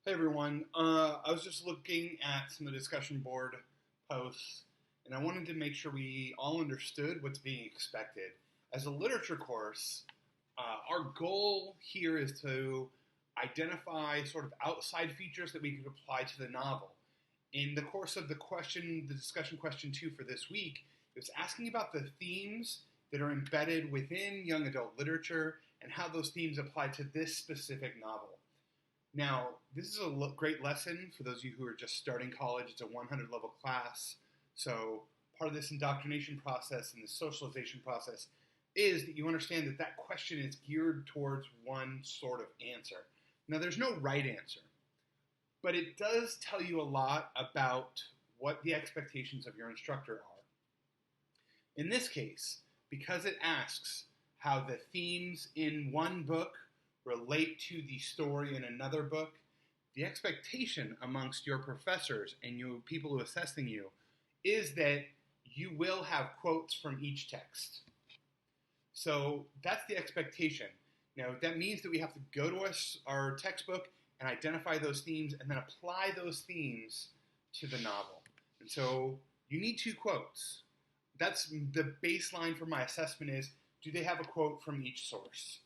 Hey everyone, I was just looking at some of the discussion board posts and I wanted to make sure we all understood what's being expected. As a literature course, our goal here is to identify sort of outside features that we could apply to the novel. In the course of the discussion question 2 for this week, it was asking about the themes that are embedded within young adult literature and how those themes apply to this specific novel. Now, this is a great lesson for those of you who are just starting college. It's a 100 level class. So part of this indoctrination process and the socialization process is that you understand that that question is geared towards one sort of answer. Now, there's no right answer, but it does tell you a lot about what the expectations of your instructor are. In this case, because it asks how the themes in one book relate to the story in another book, the expectation amongst your professors and you people who are assessing you is that you will have quotes from each text. So that's the expectation. Now that means that we have to go to our textbook and identify those themes and then apply those themes to the novel. And so you need 2 quotes. That's the baseline for my assessment is, do they have a quote from each source?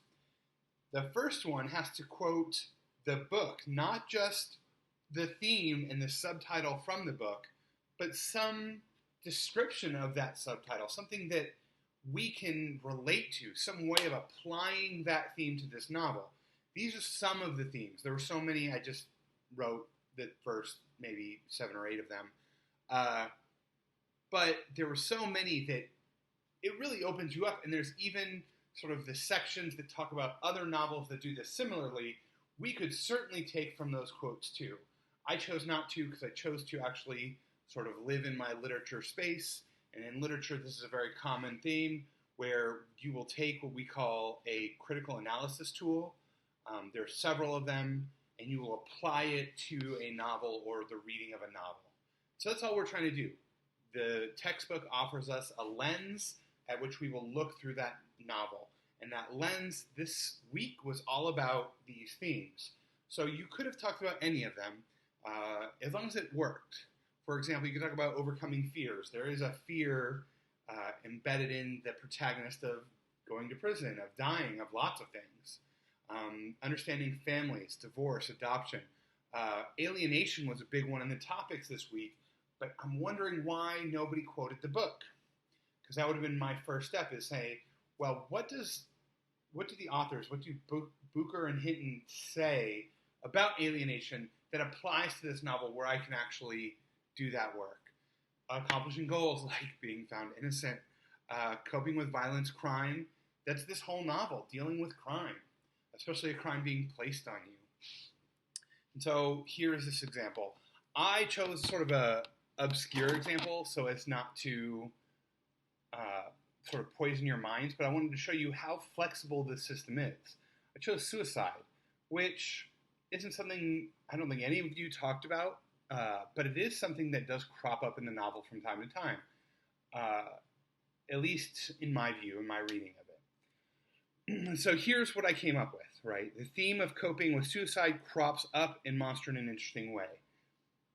The first one has to quote the book, not just the theme and the subtitle from the book, but some description of that subtitle, something that we can relate to, some way of applying that theme to this novel. These are some of the themes. There were so many, I just wrote the first maybe 7 or 8 of them. But there were so many that it really opens you up, and there's even sort of the sections that talk about other novels that do this similarly. We could certainly take from those quotes too. I chose not to because I chose to actually sort of live in my literature space. And in literature, this is a very common theme where you will take what we call a critical analysis tool. There are several of them, and you will apply it to a novel or the reading of a novel. So that's all we're trying to do. The textbook offers us a lens at which we will look through that novel. And that lens this week was all about these themes. So you could have talked about any of them as long as it worked. For example, you could talk about overcoming fears. There is a fear embedded in the protagonist of going to prison, of dying, of lots of things. Understanding families, divorce, adoption. Alienation was a big one in the topics this week, but I'm wondering why nobody quoted the book. Because that would have been my first step, is say, well, what do the authors, what do Bucher and Hinton say about alienation that applies to this novel where I can actually do that work? Accomplishing goals like being found innocent, coping with violence, crime. That's this whole novel, dealing with crime, especially a crime being placed on you. And so here is this example. I chose sort of a obscure example so as not to sort of poison your minds, but I wanted to show you how flexible this system is. I chose suicide, which isn't something I don't think any of you talked about, but it is something that does crop up in the novel from time to time, at least in my view, in my reading of it. So here's what I came up with, right? The theme of coping with suicide crops up in Monster in an interesting way.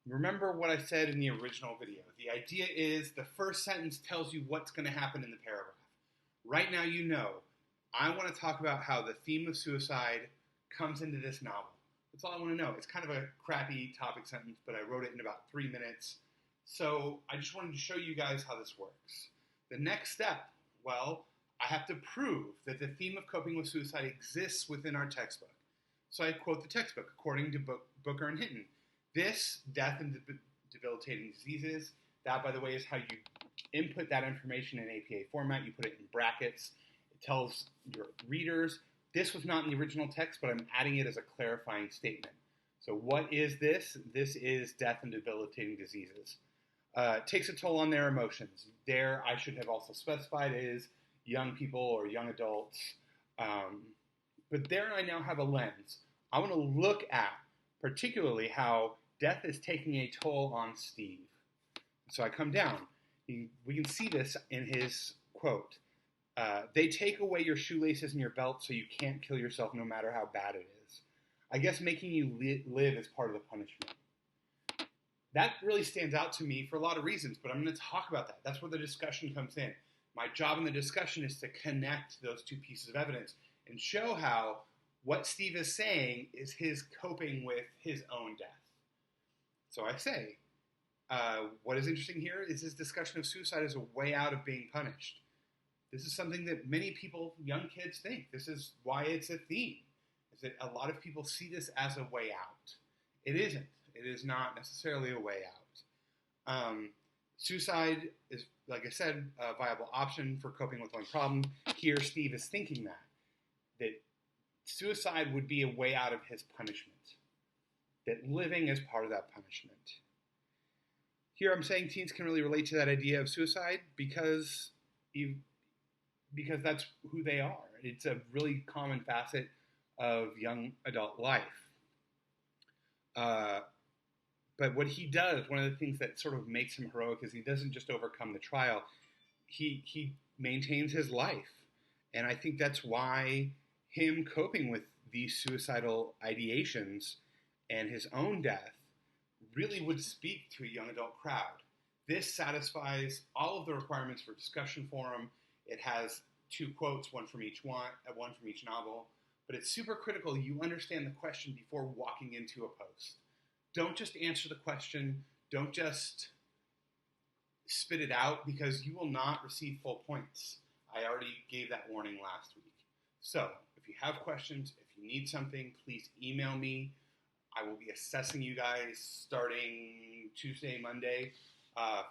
Remember what I said in the original video. The idea is the first sentence tells you what's going to happen in the paragraph. Right now you know, I want to talk about how the theme of suicide comes into this novel. That's all I want to know. It's kind of a crappy topic sentence, but I wrote it in about 3 minutes. So I just wanted to show you guys how this works. The next step, well, I have to prove that the theme of coping with suicide exists within our textbook. So I quote the textbook, according to Bucher and Hinton. This, death and debilitating diseases, that, by the way, is how you input that information in APA format. You put it in brackets. It tells your readers, this was not in the original text, but I'm adding it as a clarifying statement. So what is this? This is death and debilitating diseases. Takes a toll on their emotions. There, I should have also specified is young people or young adults. But there I now have a lens. I want to look at particularly how death is taking a toll on Steve. So I come down. We can see this in his quote. They take away your shoelaces and your belt so you can't kill yourself no matter how bad it is. I guess making you live is part of the punishment. That really stands out to me for a lot of reasons, but I'm going to talk about that. That's where the discussion comes in. My job in the discussion is to connect those two pieces of evidence and show how what Steve is saying is his coping with his own death. So I say, what is interesting here is his discussion of suicide as a way out of being punished. This is something that many people, young kids, think. This is why it's a theme, is that a lot of people see this as a way out. It isn't. It is not necessarily a way out. Suicide is, like I said, a viable option for coping with one problem. Here, Steve is thinking that suicide would be a way out of his punishment, that living is part of that punishment. Here I'm saying teens can really relate to that idea of suicide because that's who they are. It's a really common facet of young adult life. But what he does, one of the things that sort of makes him heroic is he doesn't just overcome the trial. He maintains his life. And I think that's why him coping with these suicidal ideations and his own death really would speak to a young adult crowd. This satisfies all of the requirements for discussion forum. It has 2 quotes, one from each novel. But it's super critical you understand the question before walking into a post. Don't just answer the question. Don't just spit it out because you will not receive full points. I already gave that warning last week. So if you have questions, if you need something, please email me. I will be assessing you guys starting Tuesday, Monday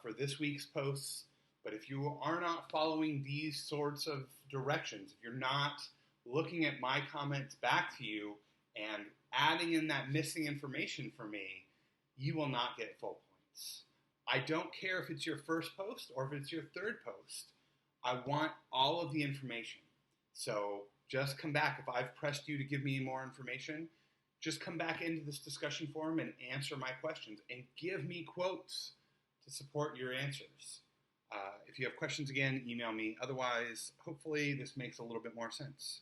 for this week's posts. But if you are not following these sorts of directions, if you're not looking at my comments back to you and adding in that missing information for me, you will not get full points. I don't care if it's your first post or if it's your third post. I want all of the information. So just come back. If I've pressed you to give me more information, just come back into this discussion forum and answer my questions and give me quotes to support your answers. If you have questions, again, email me. Otherwise, hopefully this makes a little bit more sense.